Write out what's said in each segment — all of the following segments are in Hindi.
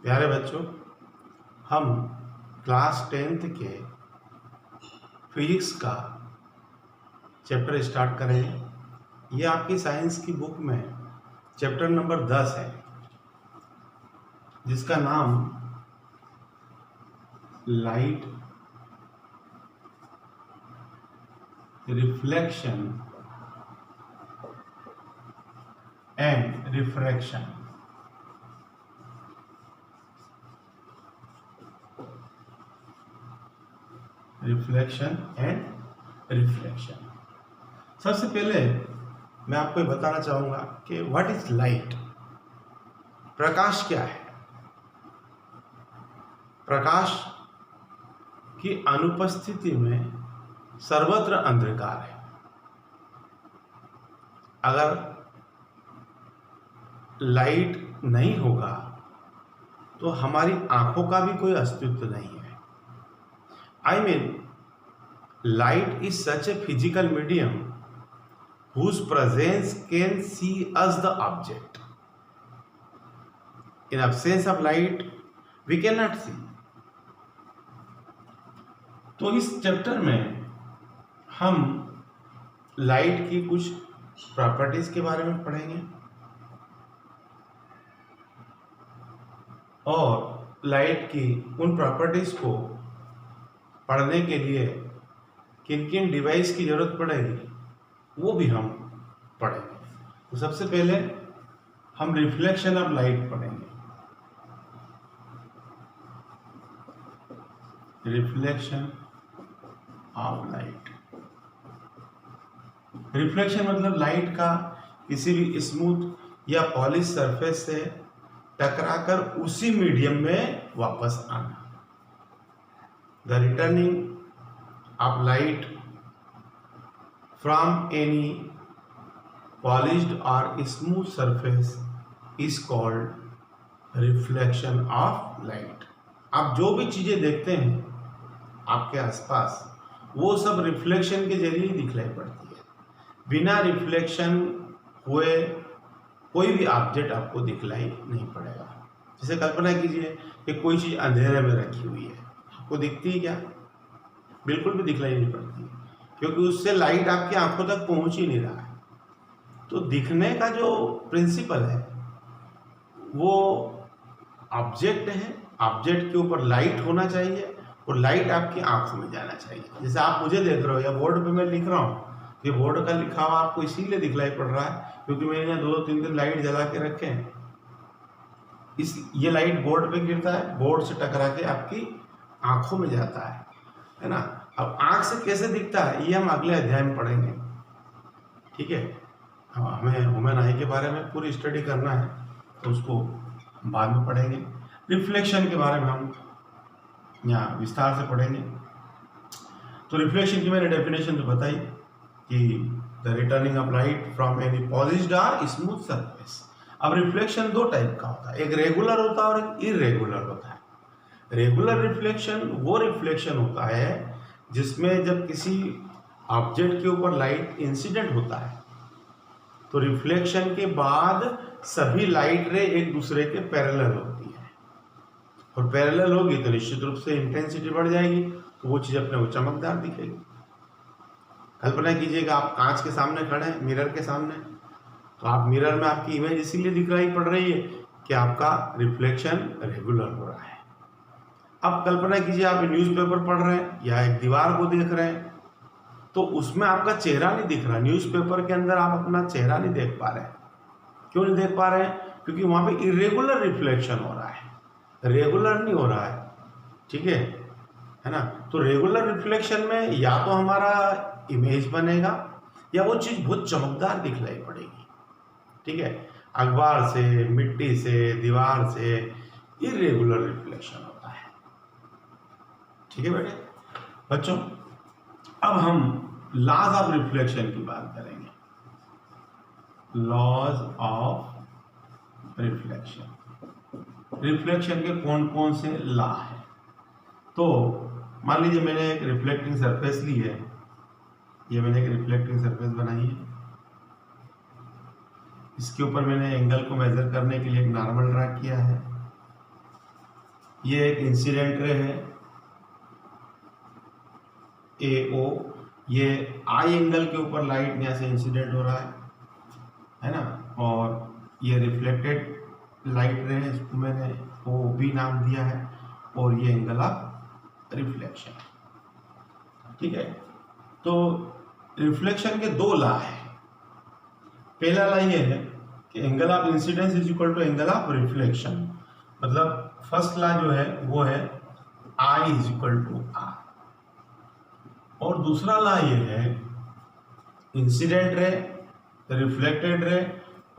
प्यारे बच्चों, हम क्लास 10th के फिजिक्स का चैप्टर स्टार्ट करेंगे। ये आपकी साइंस की बुक में चैप्टर नंबर 10 है, जिसका नाम light, reflection and refraction. Reflection and reflection. सबसे पहले मैं आपको ये बताना चाहूंगा कि व्हाट इज लाइट। प्रकाश क्या है? प्रकाश की अनुपस्थिति में सर्वत्र अंधकार है। अगर लाइट नहीं होगा तो हमारी आंखों का भी कोई अस्तित्व नहीं है। I mean, light is such a physical medium whose presence can see us the object. In absence of light, we cannot see. तो इस चैप्टर में हम लाइट की कुछ प्रॉपर्टीज के बारे में पढ़ेंगे और लाइट की उन प्रॉपर्टीज को पढ़ने के लिए किन किन डिवाइस की जरूरत पड़ेगी वो भी हम पढ़ेंगे। तो सबसे पहले हम रिफ्लेक्शन ऑफ लाइट पढ़ेंगे। Reflection of light. रिफ्लेक्शन मतलब लाइट का किसी भी स्मूथ या पॉलिश सरफेस से टकराकर उसी मीडियम में वापस आना। The returning of light from any polished or smooth surface is called reflection of light. आप जो भी चीजें देखते हैं आपके आसपास वो सब रिफ्लेक्शन के जरिए ही दिखलाई पड़ती है। बिना रिफ्लेक्शन हुए कोई भी ऑब्जेक्ट आपको दिखलाई नहीं पड़ेगा। जैसे कल्पना कीजिए कि कोई चीज अंधेरे में रखी हुई है, आपको दिखती है क्या? बिल्कुल भी दिखलाई नहीं पड़ती, क्योंकि उससे लाइट आपकी आंखों तक पहुंच ही नहीं रहा है। तो दिखने का जो प्रिंसिपल है वो ऑब्जेक्ट है, ऑब्जेक्ट के ऊपर लाइट होना चाहिए और लाइट आपकी आंखों में जाना चाहिए। जैसे आप मुझे देख रहे हो या बोर्ड पे मैं लिख रहा हूँ, ये बोर्ड का लिखा हुआ आपको इसीलिए दिखलाई पड़ रहा है क्योंकि मैंने यहाँ 2-3 दिन लाइट जला के रखे हैं। ये लाइट बोर्ड पे गिरता है, बोर्ड से टकरा के आपकी आंखों में जाता है ना। अब आंख से कैसे दिखता है ये हम अगले अध्याय में पढ़ेंगे, ठीक है। हमें ह्यूमन आई के बारे में पूरी स्टडी करना है तो उसको बाद में पढ़ेंगे। रिफ्लेक्शन के बारे में हम यहाँ विस्तार से पढ़ेंगे। तो रिफ्लेक्शन की मैंने डेफिनेशन तो बताई कि the returning of light from any polished और स्मूथ सरफेस। अब रिफ्लेक्शन दो टाइप का होता है, एक रेगुलर होता है और एक इरेगुलर होता है। रेगुलर रिफ्लेक्शन वो रिफ्लेक्शन होता है जिसमें जब किसी ऑब्जेक्ट के ऊपर लाइट इंसिडेंट होता है तो रिफ्लेक्शन के बाद सभी लाइट रे एक दूसरे के पैरेलल होती है, और पैरेलल होगी तो निश्चित रूप से इंटेंसिटी बढ़ जाएगी, तो वो चीज़ अपने को चमकदार दिखेगी। कल्पना कीजिएगा आप कांच के सामने खड़े हैं, मिरर के सामने, तो आप मिरर में आपकी इमेज इसीलिए दिखलाई पड़ रही है कि आपका रिफ्लेक्शन रेगुलर हो रहा है। अब कल्पना कीजिए आप न्यूज़पेपर पढ़ रहे हैं या एक दीवार को देख रहे हैं, तो उसमें आपका चेहरा नहीं दिख रहा। न्यूज़पेपर के अंदर आप अपना चेहरा नहीं देख पा रहे हैं। क्यों नहीं देख पा रहे हैं? क्योंकि वहाँ पे इरेगुलर रिफ्लेक्शन हो रहा है, रेगुलर नहीं हो रहा है, ठीक है ना। तो रेगुलर रिफ्लेक्शन में या तो हमारा इमेज बनेगा या वो चीज़ बहुत चमकदार दिखलाई पड़ेगी, ठीक है। अखबार से, मिट्टी से, दीवार से इरेगुलर रिफ्लेक्शन होता है, ठीक है बेटे। बच्चों, अब हम लॉज ऑफ रिफ्लेक्शन की बात करेंगे। Laws of reflection. रिफ्लेक्शन के कौन कौन से लॉ है? तो मान लीजिए मैंने एक रिफ्लेक्टिंग सरफेस ली है, ये मैंने एक रिफ्लेक्टिंग सरफेस बनाई है, इसके ऊपर मैंने एंगल को मेजर करने के लिए एक नॉर्मल ड्रा किया है। ये एक इंसिडेंट रे है AO, ये आई एंगल के ऊपर लाइट यहाँ से इंसिडेंट हो रहा है ना, और ये रिफ्लेक्टेड लाइट रे है, इसको मैंने OB नाम दिया है, और ये एंगल ऑफ रिफ्लेक्शन। ठीक है, तो रिफ्लेक्शन के दो लॉ है। पहला लॉ ये है कि angle of incidence is equal to angle of reflection, मतलब फर्स्ट लॉ जो है वो है I is equal to R, और दूसरा लॉ ये है इंसिडेंट रे, रिफ्लेक्टेड रे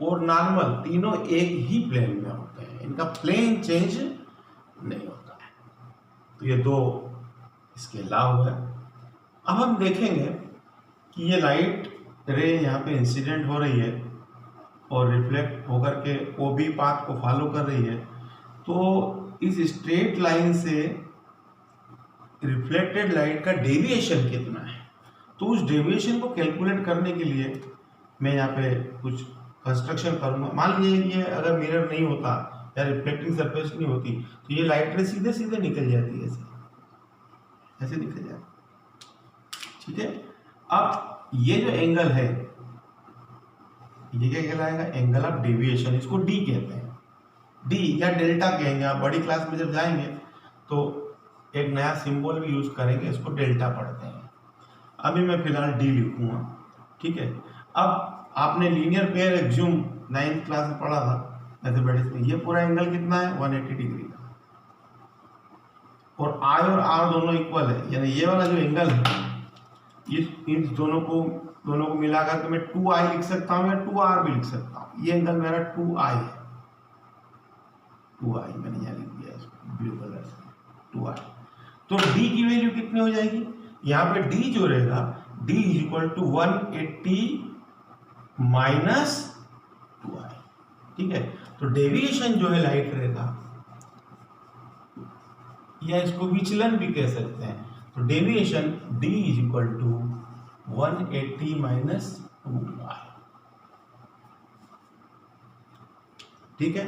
और नॉर्मल तीनों एक ही प्लेन में होते हैं, इनका प्लेन चेंज नहीं होता है। तो ये दो इसके लॉ हुए। अब हम देखेंगे कि ये लाइट रे यहाँ पे इंसिडेंट हो रही है और रिफ्लेक्ट होकर के OB पाथ को फॉलो कर रही है, तो इस स्ट्रेट लाइन से रिफ्लेक्टेड लाइट का डेविएशन कितना है। तो उस डेविएशन को कैलकुलेट करने के लिए मैं यहाँ पे कुछ कंस्ट्रक्शन करूँगा। मान लीजिए ये अगर मिरर नहीं होता या रिफ्लेक्टिंग सरफेस नहीं होती तो ये लाइट रे सीधे सीधे निकल जाती है, ऐसे ऐसे निकल जाती। ठीक है, अब ये जो एंगल है ये क्या कहलाएगा, एंगल ऑफ डेविएशन, इसको D कहते हैं, D या डेल्टा कहेंगे। आप बड़ी क्लास में जब जाएंगे तो एक नया सिंबल भी यूज करेंगे, इसको डेल्टा पढ़ते हैं। अभी मैं फिलहाल D लिखूंगा। ठीक है, अब आपने linear pair axiom 9th class में पढ़ा था मैथमेटिक्स में। ये पूरा एंगल कितना है 180 डिग्री का, और I और R दोनों इक्वल है, यानी ये वाला जो एंगल है इन दोनों को मिलाकर के मैं 2I लिख सकता हूँ या 2R भी लिख सकता हूँ। ये एंगल मेरा 2I है, 2I मैंने यहाँ लिख दिया इसको ब्लू कलर से 2I। तो D की वैल्यू कितनी हो जाएगी, यहाँ पे D जो रहेगा D is equal to 180 minus 2I। ठीक है, तो डेविएशन जो है लाइट रहेगा, या इसको विचलन भी कह सकते हैं, तो deviation D is equal to 180 minus 2I। ठीक है।